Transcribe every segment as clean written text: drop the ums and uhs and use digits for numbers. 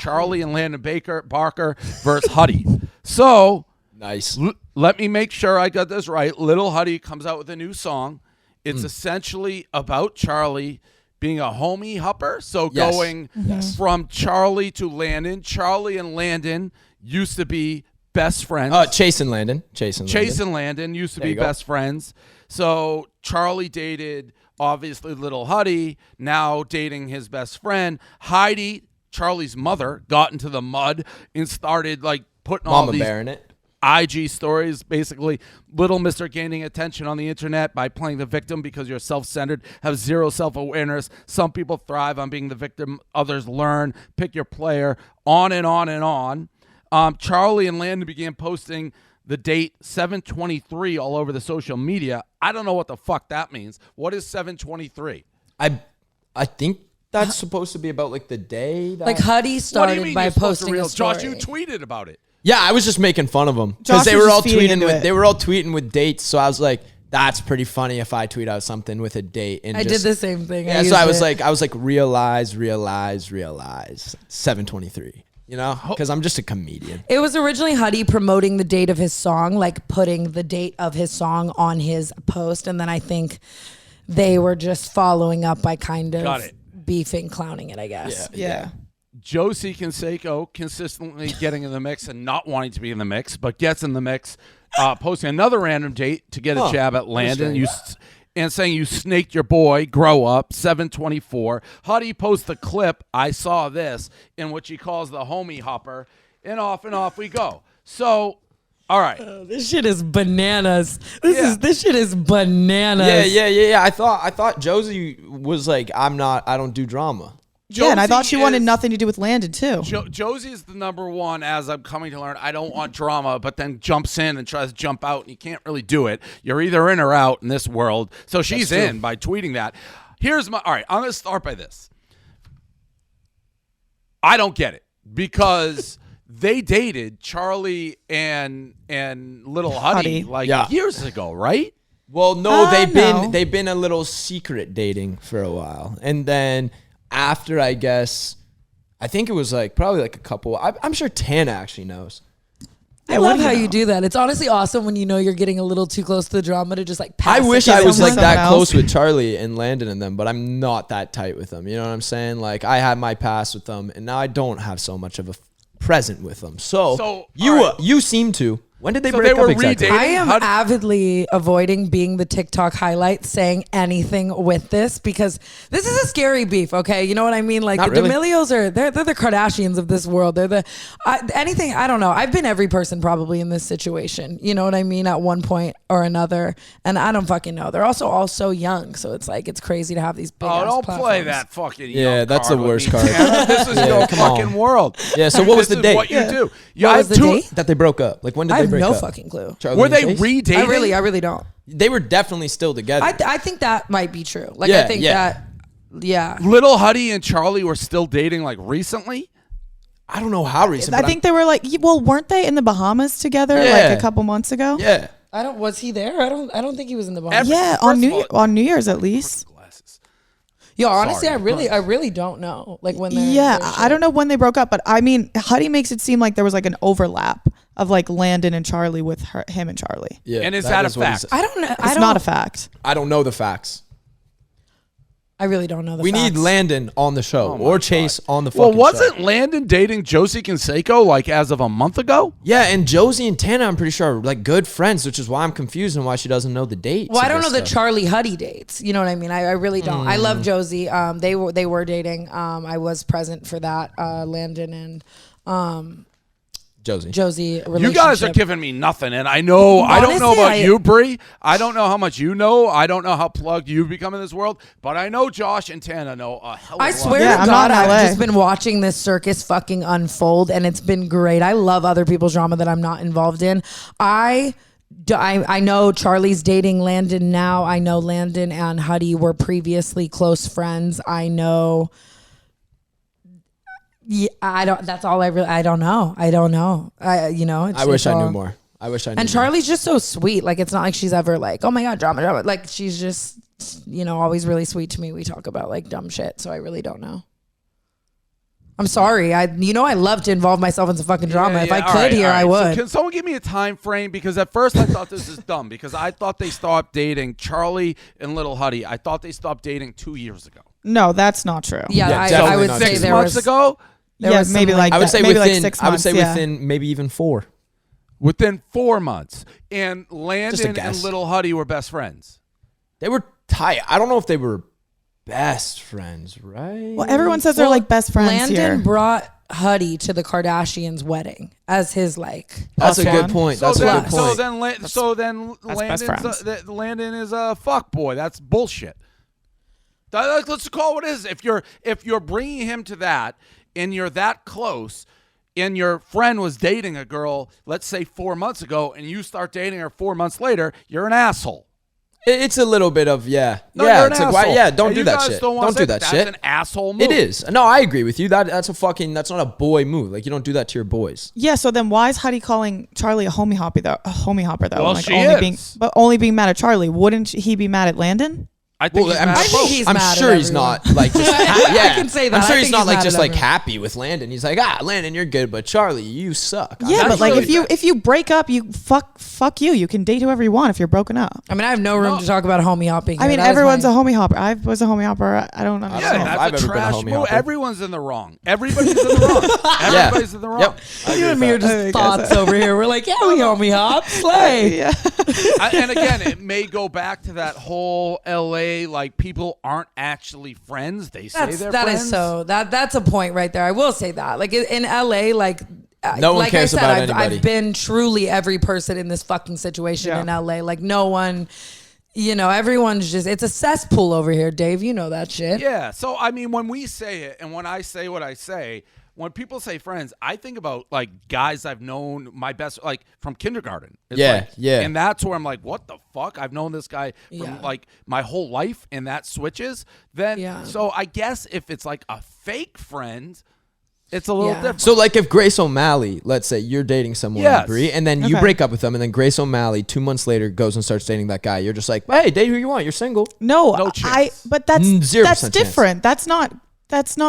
Charli and Landon Barker versus Huddy. So nice. Let me make sure I got this right. Little Huddy comes out with a new song. It's essentially about Charli being a homie hupper. So going from Charli to Landon. Charli and Landon used to be best friends. Chase and Landon used to be best friends. So Charli dated, obviously, Little Huddy, now dating his best friend. Heidi, Charli's mother, got into the mud and started like putting all these IG stories, basically little Mr. gaining attention on the internet by playing the victim because you're self-centered, have zero self-awareness. Some people thrive on being the victim, others learn, pick your player, on and on and on. Charli and Landon began posting the date 7/23 all over the social media. I don't know what the fuck that means. What is 7/23? I think that's supposed to be about like the day. Like Huddy started by posting a story. Josh, you tweeted about it. Yeah, I was just making fun of them because they were all tweeting with dates. So I was like, that's pretty funny if I tweet out something with a date. And I did the same thing. Yeah, so I was like, realize 7/23. You know, because I'm just a comedian. It was originally Huddy promoting the date of his song, like putting the date of his song on his post. And then I think they were just following up by kind of beefing, clowning it, I guess. Yeah. Josie Canseco consistently getting in the mix and not wanting to be in the mix, but gets in the mix, posting another random date to get a jab at Landon. And saying you snaked your boy, grow up, 7/24. Huddy posts the clip, I saw this, in which he calls the homie hopper, and off we go. So, all right. This shit is bananas. This shit is bananas. Yeah. I thought Josie was like, I don't do drama. Josie, and I thought she wanted nothing to do with Landon too. Josie is the number one, as I'm coming to learn. I don't want drama, but then jumps in and tries to jump out, and you can't really do it. You're either in or out in this world. So she's in by tweeting that. All right, I'm going to start by this. I don't get it because they dated Charli and Little Huddy years ago, right? Well, no, they've been a little secret dating for a while, and then after, I think it was probably a couple. I'm sure Tana actually knows. I love how you do that. It's honestly awesome when you know you're getting a little too close to the drama to just pass. I wish I was that close with Charli and Landon and them, but I'm not that tight with them. You know what I'm saying? Like, I had my past with them, and now I don't have so much of a present with them. So you seem to. When did they break up exactly? I am avidly avoiding being the TikTok highlight saying anything with this because this is a scary beef, okay? You know what I mean? Like, the D'Amelios they're the Kardashians of this world. They're anything, I don't know. I've been every person probably in this situation. You know what I mean? At one point or another. And I don't fucking know. They're also all so young. So it's like, it's crazy to have these big don't platforms. Play that fucking young that's the worst card. This is your fucking world. Yeah, so what was the date? What you do. What was the date? That they broke up. Like, when did they break up? I have no fucking clue. Charli were they redating? I really don't. They were definitely still together. I think that might be true. Like, I think that, Little Huddy and Charli were still dating recently? I don't know how recent. I think they were weren't they in the Bahamas together a couple months ago? Yeah. Was he there? I don't think he was in the Bahamas. On New Year's at least. Yo, honestly, I really don't know. Like, when they I don't know when they broke up, but I mean, Huddy makes it seem like there was an overlap of Landon and Charli with him and Charli. Yeah, and is that a fact? I don't know. It's not a fact. I don't know the facts. I really don't know the facts. We need Landon on the show or Chase on the fucking show. Well, wasn't Landon dating Josie Canseco as of a month ago? Yeah, and Josie and Tana, I'm pretty sure, are good friends, which is why I'm confused and why she doesn't know the dates. Well, I don't know the Charli Huddy dates. You know what I mean? I really don't. I love Josie. They were dating. I was present for that. Landon and Josie relationship. You guys are giving me nothing, and I know I don't know about you, Bree. I don't know how much you know. I don't know how plugged you've become in this world, but I know Josh and Tana know a hell of a lot. I swear to God, I've just been watching this circus fucking unfold, and it's been great. I love other people's drama that I'm not involved in. I know Charli's dating Landon now. I know Landon and Huddy were previously close friends. I know. Yeah, I don't. That's all I really. I don't know. I wish I knew more. And Charli's just so sweet. Like, it's not like she's ever oh my God, drama. Like, she's just, always really sweet to me. We talk about dumb shit. So I really don't know. I'm sorry. I love to involve myself in some fucking drama. If I could here, I would. So can someone give me a time frame? Because at first I thought this is dumb because I thought they stopped dating Charli and Little Huddy. I thought they stopped dating 2 years ago. No, that's not true. Yeah, I would say 6 months ago. Yeah, maybe like I would say maybe within. like 6 months, within maybe even 4. Within 4 months, and Landon and Little Huddy were best friends. They were tight. I don't know if they were best friends, right? Well, everyone says they're like best friends Landon here. brought Huddy to the Kardashians' wedding as his like. That's a good point. That's a good point. So then Landon is a fuck boy. That's bullshit. Let's call it what it is. If you're bringing him to that and you're that close, and your friend was dating a girl, let's say 4 months ago, and you start dating her 4 months later, you're an asshole. It's a little bit of No, it's like why, don't do that shit. Don't do that shit. That's an asshole move. It is. No, I agree with you. That's not a boy move. Like you don't do that to your boys. Yeah, so then why is Huddy calling Charli a homie hopper though? Well, like she only is. only being mad at Charli. Wouldn't he be mad at Landon? I think he's mad at both. I'm sure he's not like just I can say that. I'm sure I he's think not he's like mad just at like everyone. happy with Landon. He's like, Landon, you're good, but Charli, you suck. Yeah, but like if you break up, you fuck you. You can date whoever you want if you're broken up. I mean, I have no room to talk about homie hopping. I mean, everyone's a homie hopper. I was a homie hopper. I don't understand. Yeah, that's a trash move. Everyone's in the wrong. Everybody's in the wrong. Everybody's in the wrong. Yep. You and me are just thoughts over here. We're like, yeah, we homie hop, slay. Yeah. And again, it may go back to that whole LA, like people aren't actually friends. They say they're friends. That's a point right there. I will say that. Like in LA, like no one like cares I said, about anybody. I've been truly every person in this fucking situation in LA. Like no one, everyone's just, it's a cesspool over here, Dave. You know that shit. Yeah. So, I mean, when we say it and when I say what I say, when people say friends, I think about like guys I've known my best, like from kindergarten. It's yeah. And that's where I'm like, what the fuck? I've known this guy from like my whole life, and that switches. So I guess if it's like a fake friend, it's a little different. So like if Grace O'Malley, let's say you're dating someone, Brie, and then you break up with them, and then Grace O'Malley 2 months later goes and starts dating that guy, you're just like, hey, date who you want. You're single. No chance. But that's 0% different. That's not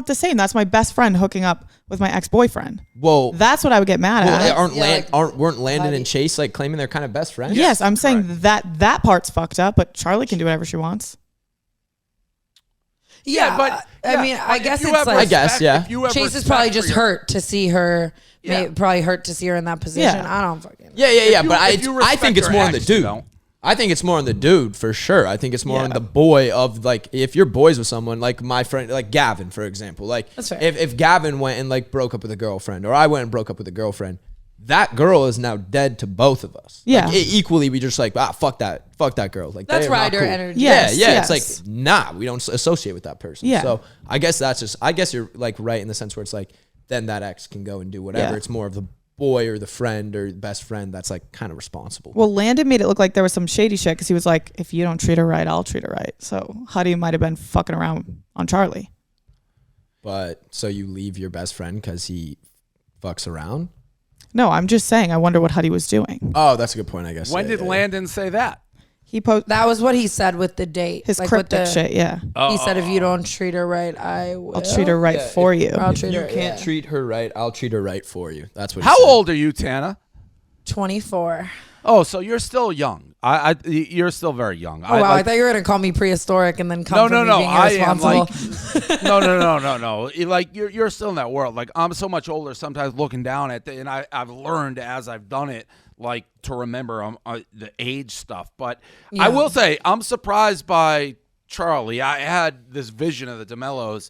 the same. That's my best friend hooking up with my ex-boyfriend. Whoa. That's what I would get mad at. Weren't Landon and Chase like claiming they're kind of best friends? Yes, I'm saying that part's fucked up, but Charli can do whatever she wants. Yeah, but I mean, I guess it's like, I guess, yeah. Chase is probably just hurt to see her. Probably hurt to see her in that position. Yeah. I don't fucking. Yeah. But I think it's more on the dude. I think it's more on the dude for sure. I think it's more on the boy of like if you're boys with someone like my friend like Gavin, for example. Like if Gavin went and like broke up with a girlfriend, or I went and broke up with a girlfriend, that girl is now dead to both of us. Yeah. Like, equally, we just like fuck that girl. Like that's rider cool. Energy. Yes, It's like nah, we don't associate with that person. Yeah. So I guess you're like right in the sense where it's like then that ex can go and do whatever. Yeah. It's more of the boy or the friend or best friend that's like kind of responsible. Well, Landon made it look like there was some shady shit because he was like, if you don't treat her right, I'll treat her right. So Huddy might have been fucking around on Charli. But so you leave your best friend because he fucks around? No, I'm just saying, I wonder what Huddy was doing. Oh, that's a good point, I guess. When did Landon say that? That was what he said with the date. His like cryptic shit, yeah. He said, if you don't treat her right, I will. I'll treat her right for you. I'll treat her. You can't treat her right, I'll treat her right for you. That's what he How said. old are you, Tana? 24. Oh, so you're still young. You're still very young. Oh, wow. I thought you were going to call me prehistoric and then come from me being irresponsible. No. Like you're still in that world. Like I'm so much older sometimes looking down at and I've learned as I've done it, like to remember the age stuff. But I will say I'm surprised by Charli. I had this vision of the DeMellos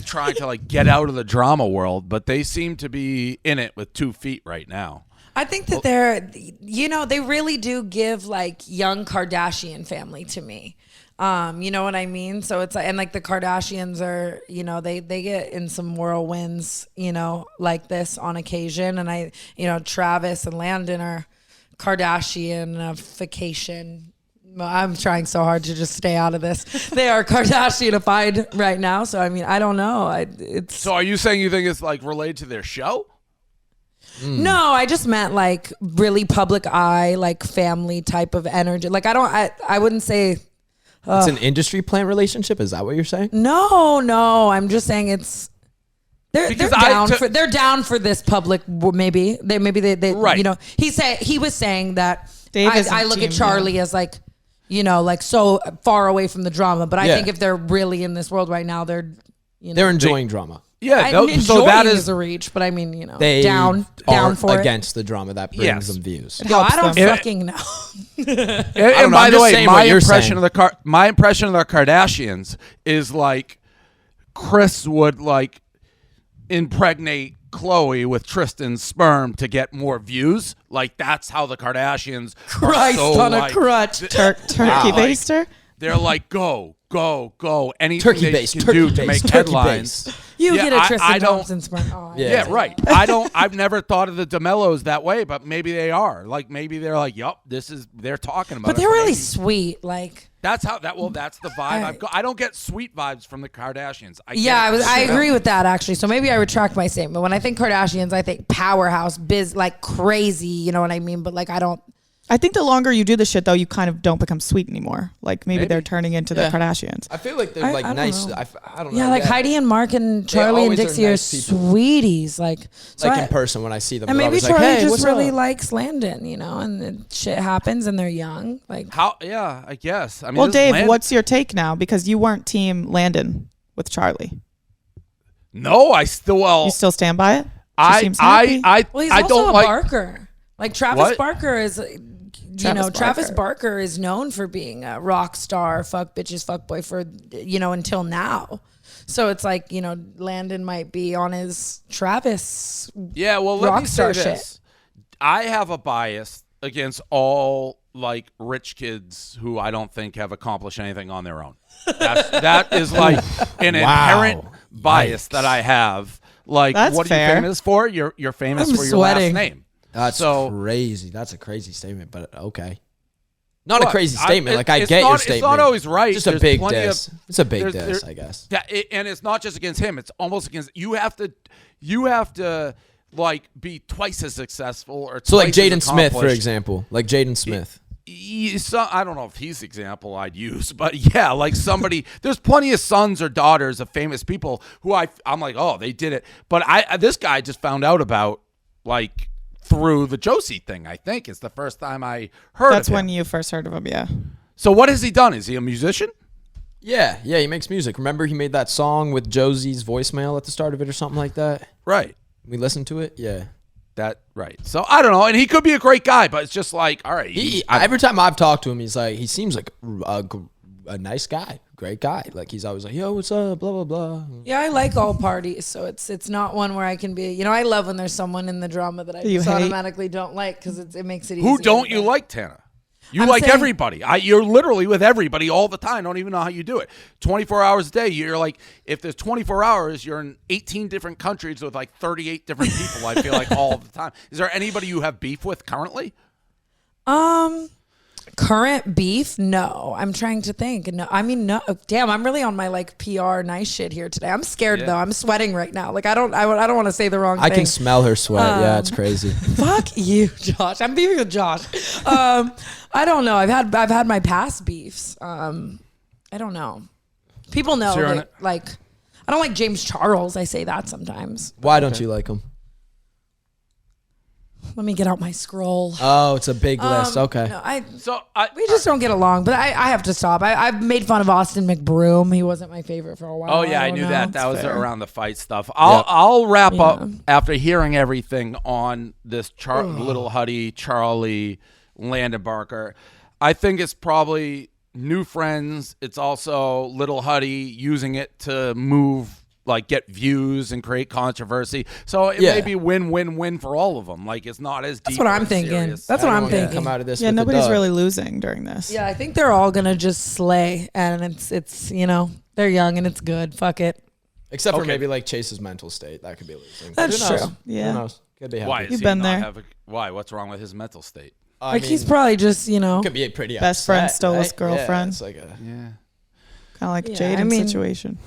trying to like get out of the drama world, but they seem to be in it with 2 feet right now. I think that they really do give like young Kardashian family to me. You know what I mean? So it's like, and like the Kardashians are, they get in some whirlwinds, like this on occasion. And Travis and Landon are Kardashianification. I'm trying so hard to just stay out of this. They are Kardashianified right now. So, I mean, I don't know. So are you saying you think it's like related to their show? No, I just meant like really public eye, like family type of energy. Like I wouldn't say it's an industry plant relationship. Is that what you're saying? No. I'm just saying it's They're down for this public. Maybe they right. You know, he was saying that I look at team, Charli as like, you know, like so far away from the drama. But I think if they're really in this world right now, they're enjoying drama. Yeah, so that is a reach, but I mean, you know, they down for against the drama that brings them views. No, I don't fucking know. And by the way, my impression of the Kardashians is like Kris would like impregnate Khloe with Tristan's sperm to get more views. Like that's how the Kardashians Christ are so, on like, a crutch. Turkey baster. They're like go. Anything Turkey they base, can do to make headlines. You get a Tristan Thompson sperm. Oh, yeah, right. I've never thought of the DeMellos that way, but maybe they are. Like maybe they're like, yup, they're talking about it. But they're really sweet. Like that's how that's the vibe I've got. I don't get sweet vibes from the Kardashians. I agree with that actually. So maybe I retract my statement. When I think Kardashians, I think powerhouse, like crazy, you know what I mean? But like I think the longer you do this shit, though, you kind of don't become sweet anymore. Like maybe they're turning into the Kardashians. I feel like they're like nice. I don't know. Yeah, like Heidi and Mark and Charli and Dixie are sweeties. Like in person when I see them. And maybe Charli like, hey, just really up? Likes Landon, you know, and shit happens and they're young. Like how? Yeah, I guess. I mean, well, Dave, what's your take now? Because you weren't team Landon with Charli. No, I still You still stand by it? Well, he's also don't a like Barker. Like Travis Barker is. Travis Barker is known for being a rock star, fuck bitches, fuck boy for, you know, until now. So it's like, you know, Landon might be on his Travis let me say this. Shit. I have a bias against all like rich kids who I don't think have accomplished anything on their own. That is like an inherent bias that I have. Like, what are you famous for? You're famous for your last name. That's crazy. That's a crazy statement, but okay. Not a crazy statement. I get your statement. It's not always right. Just a big diss. It's a big diss, I guess. And it's not just against him. It's almost against you. Have to like be twice as successful or so like Jaden Smith, for example. Like Jaden Smith. I don't know if he's the example I'd use, but yeah, like somebody. There's plenty of sons or daughters of famous people who I'm like, oh, they did it. But this guy just found out about like. Through the Josie thing, I think it's the first time I heard. That's of him. when you first heard of him, yeah. So what has he done? Is he a musician? Yeah, he makes music. Remember he made that song with Josie's voicemail at the start of it or something like that? Right. We listened to it? Yeah. Right. So I don't know, and he could be a great guy, but it's just like, all right. Every time I've talked to him, he seems like a nice guy, great guy. Like he's always like, yo, what's up, blah blah blah. Yeah, I like all parties, so it's not one where I can be. You know, I love when there's someone in the drama that I just automatically don't like because it makes it easy. Who don't you like, Tana? You like everybody. You're literally with everybody all the time. Don't even know how you do it. 24 hours a day. You're like, if there's 24 hours, you're in 18 different countries with like 38 different people. I feel like all the time. Is there anybody you have beef with currently? Current beef? No. I'm trying to think. No, I mean, no. Damn, I'm really on my like PR nice shit here today. I'm scared though. I'm sweating right now. Like I don't want to say the wrong thing. I can smell her sweat. Yeah, it's crazy. Fuck you, Josh. I'm beefing with Josh. I don't know. I've had my past beefs. I don't know. People know like I don't like James Charles. I say that sometimes. Why don't you like him? Let me get out my scroll. Oh, it's a big list. Okay. No, we just don't get along, but I have to stop. I've made fun of Austin McBroom. He wasn't my favorite for a while. Oh, yeah, I knew that. That was around the fight stuff. I'll wrap up after hearing everything on this little Huddy, Charli, Landon Barker. I think it's probably new friends. It's also little Huddy using it to move like get views and create controversy. So it may be win-win-win for all of them. Like it's not as deep. That's what I'm thinking. Serious. That's what I'm thinking. Come out of this. Yeah, nobody's really losing during this. Yeah, I think they're all gonna just slay, and it's you know they're young and it's good. Fuck it. Except for maybe like Chase's mental state, that could be losing. That's true. Yeah. Who knows? Could be happy. Why? You've been there. Why? What's wrong with his mental state? I mean, he's probably just could be a pretty best upset, friend stole his right? girlfriend. Yeah, it's like kind of like Jaden's situation.